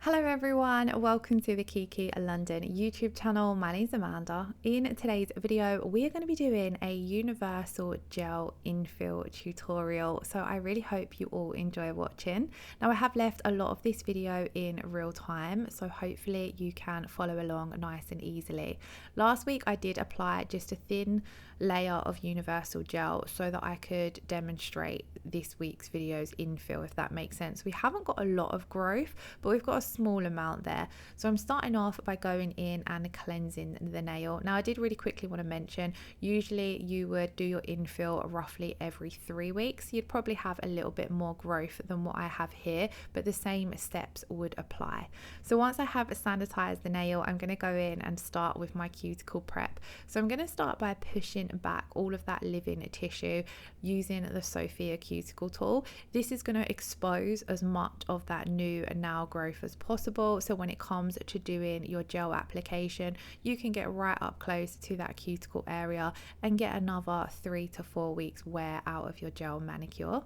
Hello everyone, welcome to the Kiki London YouTube channel. My name is Amanda. In today's video, we are going to be doing a universal gel infill tutorial. So I really hope you all enjoy watching. Now I have left a lot of this video in real time, so hopefully you can follow along nice and easily. Last week I did apply just a thin layer of universal gel so that I could demonstrate this week's video's infill, if that makes sense. We haven't got a lot of growth, but we've got a small amount there. So I'm starting off by going in and cleansing the nail. Now I did really quickly want to mention, usually you would do your infill roughly every 3 weeks. You'd probably have a little bit more growth than what I have here, but the same steps would apply. So once I have sanitized the nail, I'm going to go in and start with my cuticle prep. So I'm going to start by pushing back all of that living tissue using the Sofia cuticle tool. This is going to expose as much of that new nail growth as possible, so when it comes to doing your gel application, you can get right up close to that cuticle area and get another 3 to 4 weeks wear out of your gel manicure.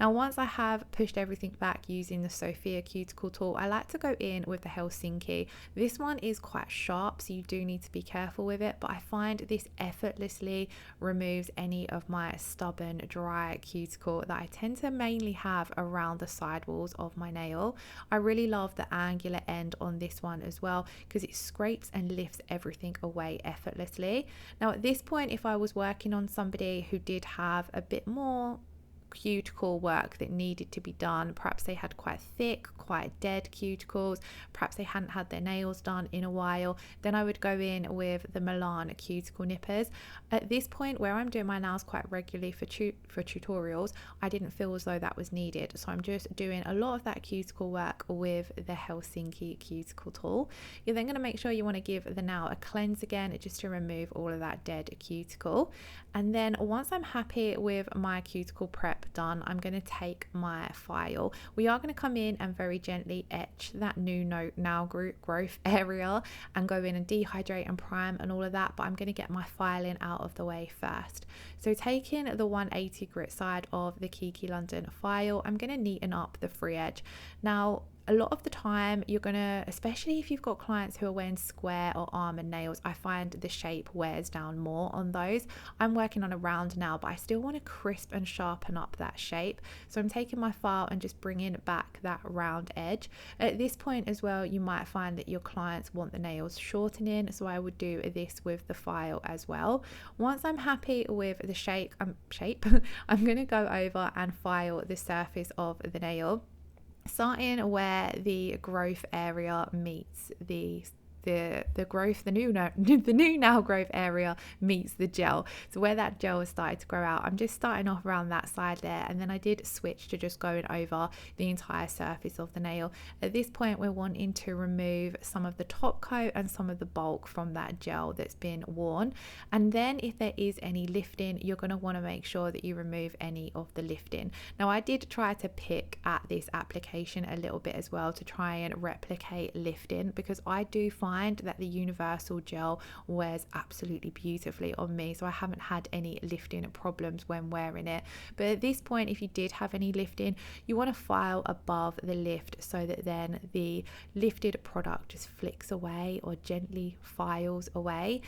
Now once I have pushed everything back using the Sofia cuticle tool, I like to go in with the Helsinki. This one is quite sharp, so you do need to be careful with it, but I find this effortlessly removes any of my stubborn dry cuticle that I tend to mainly have around the sidewalls of my nail. I really love the angular end on this one as well because it scrapes and lifts everything away effortlessly. Now at this point, if I was working on somebody who did have a bit more cuticle work that needed to be done, perhaps they had quite thick, quite dead cuticles, perhaps they hadn't had their nails done in a while, then I would go in with the Milan cuticle nippers. At this point, where I'm doing my nails quite regularly for tutorials, I didn't feel as though that was needed, so I'm just doing a lot of that cuticle work with the Helsinki cuticle tool. You're then going to make sure you want to give the nail a cleanse again, just to remove all of that dead cuticle. And then once I'm happy with my cuticle prep done, I'm going to take my file. We are going to come in and very gently etch that new nail growth area and go in and dehydrate and prime and all of that, but I'm going to get my filing out of the way first. So taking the 180 grit side of the Kiki London file, I'm going to neaten up the free edge. Now a lot of the time you're gonna, especially if you've got clients who are wearing square or almond nails, I find the shape wears down more on those. I'm working on a round now, but I still want to crisp and sharpen up that shape, so I'm taking my file and just bringing back that round edge. At this point as well, you might find that your clients want the nails shortening, so I would do this with the file as well. Once I'm happy with the shape I'm going to go over and file the surface of the nail, starting where the growth area meets the new nail growth area meets the gel. So where that gel has started to grow out, I'm just starting off around that side there, and then I did switch to just going over the entire surface of the nail. At this point, we're wanting to remove some of the top coat and some of the bulk from that gel that's been worn, and then if there is any lifting, you're going to want to make sure that you remove any of the lifting. Now I did try to pick at this application a little bit as well to try and replicate lifting, because I do find that the universal gel wears absolutely beautifully on me, so I haven't had any lifting problems when wearing it. But at this point, if you did have any lifting, you want to file above the lift so that then the lifted product just flicks away or gently files away.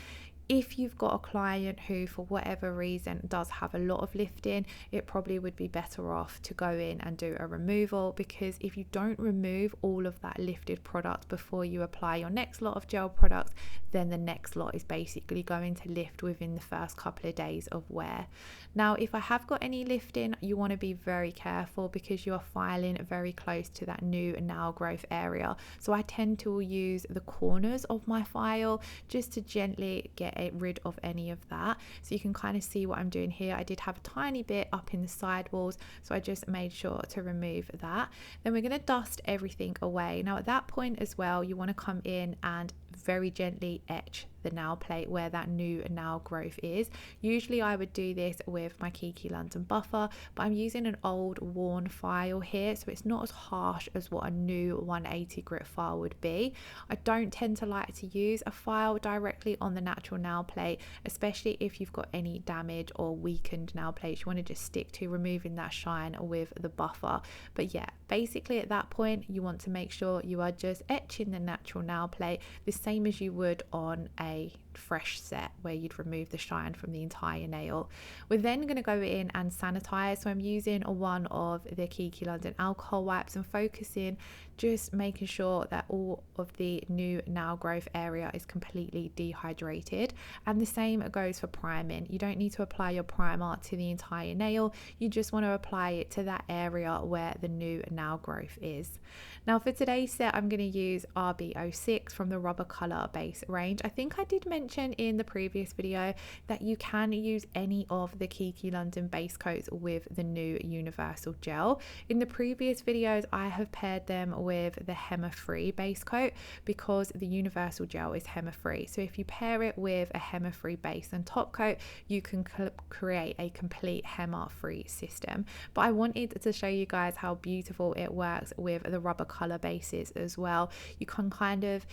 If you've got a client who for whatever reason does have a lot of lifting, it probably would be better off to go in and do a removal, because if you don't remove all of that lifted product before you apply your next lot of gel products, then the next lot is basically going to lift within the first couple of days of wear. Now if I have got any lifting, you want to be very careful because you are filing very close to that new nail growth area, so I tend to use the corners of my file just to gently get rid of any of that. So you can kind of see what I'm doing here. I did have a tiny bit up in the sidewalls, so I just made sure to remove that. Then we're going to dust everything away. Now at that point as well, you want to come in and very gently etch the nail plate where that new nail growth is. Usually I would do this with my Kiki London buffer, but I'm using an old worn file here, so it's not as harsh as what a new 180 grit file would be. I don't tend to like to use a file directly on the natural nail plate, especially if you've got any damage or weakened nail plates. You want to just stick to removing that shine with the buffer. But yeah, basically at that point you want to make sure you are just etching the natural nail plate the same as you would on a fresh set where you'd remove the shine from the entire nail. We're then going to go in and sanitize, so I'm using one of the Kiki London alcohol wipes and focusing just making sure that all of the new nail growth area is completely dehydrated. And the same goes for priming. You don't need to apply your primer to the entire nail, you just want to apply it to that area where the new nail growth is. Now for today's set I'm going to use RB06 from the Rubber Color base range. I think I did mention in the previous video that you can use any of the Kiki London base coats with the new Universal Gel. In the previous videos I have paired them with the HEMA free base coat because the Universal Gel is HEMA free. So if you pair it with a HEMA free base and top coat, you can create a complete HEMA free system. But I wanted to show you guys how beautiful it works with the Rubber Color bases as well. You can kind of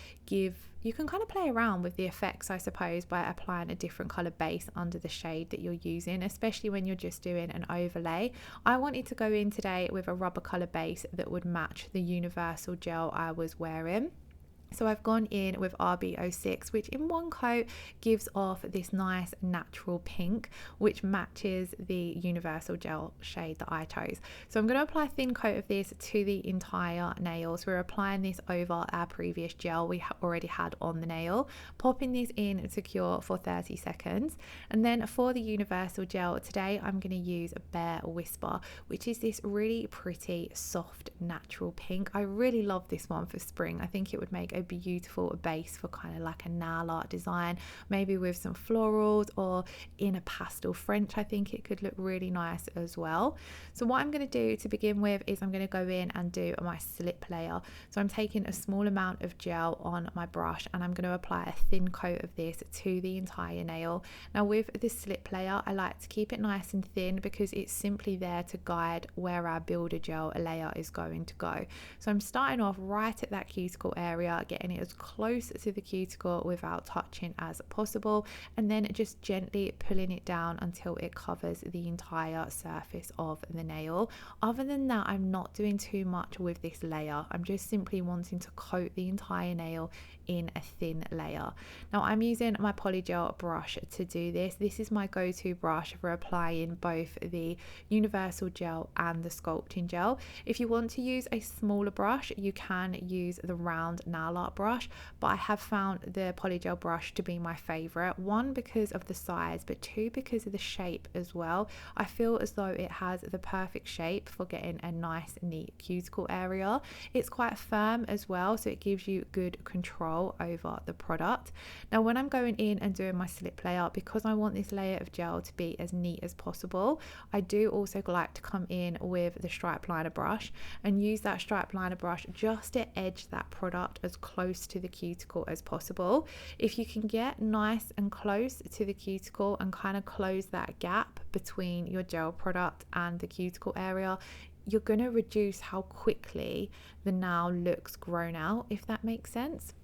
play around with the effects, I suppose, by applying a different color base under the shade that you're using, especially when you're just doing an overlay. I wanted to go in today with a Rubber Color base that would match the Universal Gel I was wearing. So I've gone in with RB06, which in one coat gives off this nice natural pink, which matches the Universal Gel shade that I chose. So I'm going to apply a thin coat of this to the entire nail. So we're applying this over our previous gel we already had on the nail, popping this in to cure for 30 seconds. And then for the Universal Gel today, I'm going to use Bare Whisper, which is this really pretty, soft, natural pink. I really love this one for spring. I think it would make a beautiful base for kind of like a nail art design, maybe with some florals or in a pastel French. I think it could look really nice as well. So what I'm going to do to begin with is I'm going to go in and do my slip layer. So I'm taking a small amount of gel on my brush and I'm going to apply a thin coat of this to the entire nail. Now with the slip layer, I like to keep it nice and thin because it's simply there to guide where our builder gel layer is going to go. So I'm starting off right at that cuticle area, getting it as close to the cuticle without touching as possible, and then just gently pulling it down until it covers the entire surface of the nail. Other than that, I'm not doing too much with this layer. I'm just simply wanting to coat the entire nail in a thin layer. Now I'm using my polygel brush to do this. This is my go-to brush for applying both the Universal Gel and the sculpting gel. If you want to use a smaller brush, you can use the round nail art brush, but I have found the polygel brush to be my favorite. One, because of the size, but two, because of the shape as well. I feel as though it has the perfect shape for getting a nice neat cuticle area. It's quite firm as well, so it gives you good control over the product. Now when I'm going in and doing my slip layer, because I want this layer of gel to be as neat as possible, I do also like to come in with the stripe liner brush and use that stripe liner brush just to edge that product as close to the cuticle as possible. If you can get nice and close to the cuticle and kind of close that gap between your gel product and the cuticle area, you're going to reduce how quickly the nail looks grown out, if that makes sense.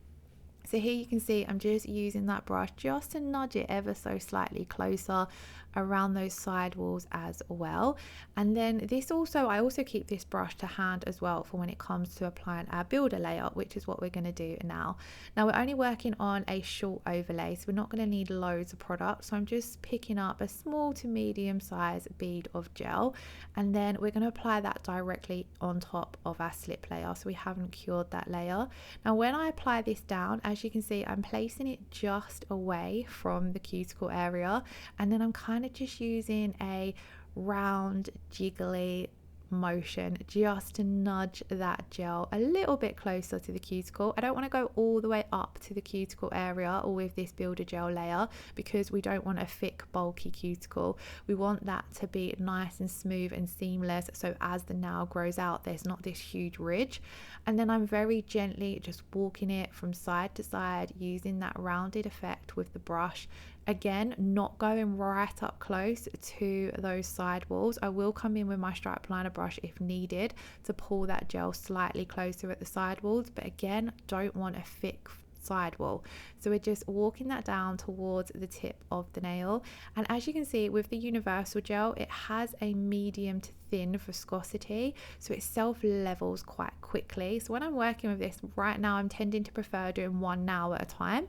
So here you can see I'm just using that brush just to nudge it ever so slightly closer around those side walls as well. And then this also, I also keep this brush to hand as well for when it comes to applying our builder layer, which is what we're going to do now. Now we're only working on a short overlay, so we're not going to need loads of product. So I'm just picking up a small to medium size bead of gel, and then we're going to apply that directly on top of our slip layer, so we haven't cured that layer. Now when I apply this down, as you can see, I'm placing it just away from the cuticle area, and then I'm kind of just using a round jiggly motion just to nudge that gel a little bit closer to the cuticle. I don't want to go all the way up to the cuticle area with this builder gel layer because we don't want a thick bulky cuticle. We want that to be nice and smooth and seamless, so as the nail grows out there's not this huge ridge. And then I'm very gently just walking it from side to side using that rounded effect with the brush. Again, not going right up close to those side walls. I will come in with my stripe liner brush if needed to pull that gel slightly closer at the side walls, but again, don't want a thick side wall. So we're just walking that down towards the tip of the nail. And as you can see with the universal gel, it has a medium to thin viscosity, so it self levels quite quickly. So when I'm working with this right now, I'm tending to prefer doing one nail at a time.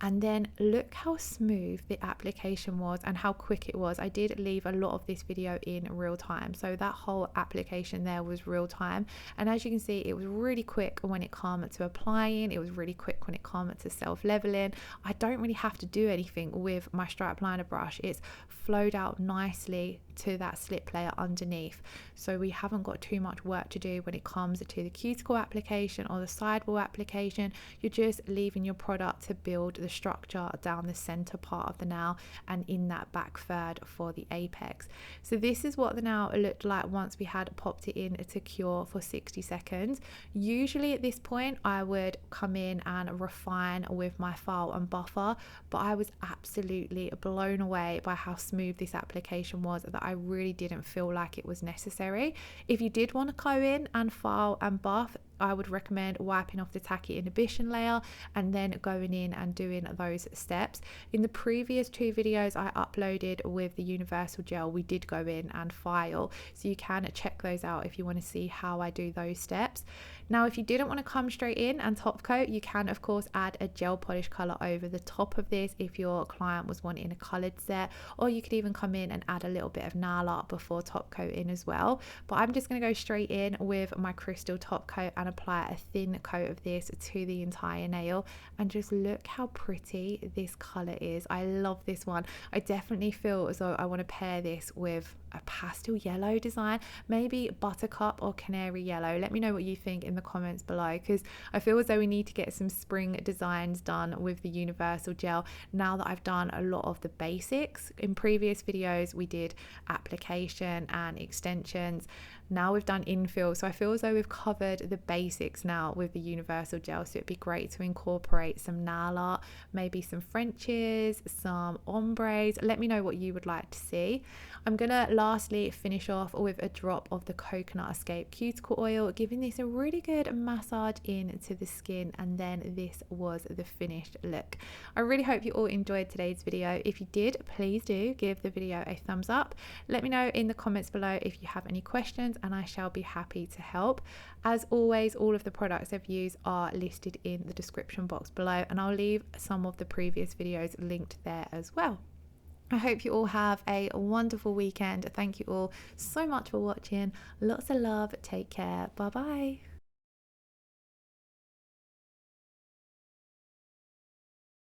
And then look how smooth the application was and how quick it was. I did leave a lot of this video in real time, so that whole application there was real time. And as you can see, it was really quick when it came to applying. It was really quick when it came to self-leveling. I don't really have to do anything with my stripe liner brush. It's flowed out nicely to that slip layer underneath, so we haven't got too much work to do when it comes to the cuticle application or the sidewall application. You're just leaving your product to build the structure down the center part of the nail and in that back third for the apex. So this is what the nail looked like once we had popped it in to cure for 60 seconds. Usually at this point I would come in and refine with my file and buffer, but I was absolutely blown away by how smooth this application was that I really didn't feel like it was necessary. If you did want to go in and file and buff, I would recommend wiping off the tacky inhibition layer and then going in and doing those steps. In the previous 2 videos I uploaded with the universal gel, we did go in and file, so you can check those out if you want to see how I do those steps. Now if you didn't want to come straight in and top coat, you can of course add a gel polish color over the top of this if your client was wanting a colored set, or you could even come in and add a little bit of nail art before top coating as well. But I'm just going to go straight in with my crystal top coat and apply a thin coat of this to the entire nail, and just look how pretty this color is. I love this one. I definitely feel as though I want to pair this with a pastel yellow design, maybe buttercup or canary yellow. Let me know what you think in the comments below, because I feel as though we need to get some spring designs done with the universal gel now that I've done a lot of the basics. In previous videos we did application and extensions, now we've done infill, so I feel as though we've covered the basics now with the universal gel. So it'd be great to incorporate some nail art, maybe some Frenches, some ombres. Let me know what you would like to see. I'm gonna lastly finish off with a drop of the Coconut Escape cuticle oil, giving this a really good massage into the skin, and then this was the finished look. I really hope you all enjoyed today's video. If you did, please do give the video a thumbs up. Let me know in the comments below if you have any questions and I shall be happy to help. As always, all of the products I've used are listed in the description box below, and I'll leave some of the previous videos linked there as well. I hope you all have a wonderful weekend. Thank you all so much for watching. Lots of love. Take care. Bye bye.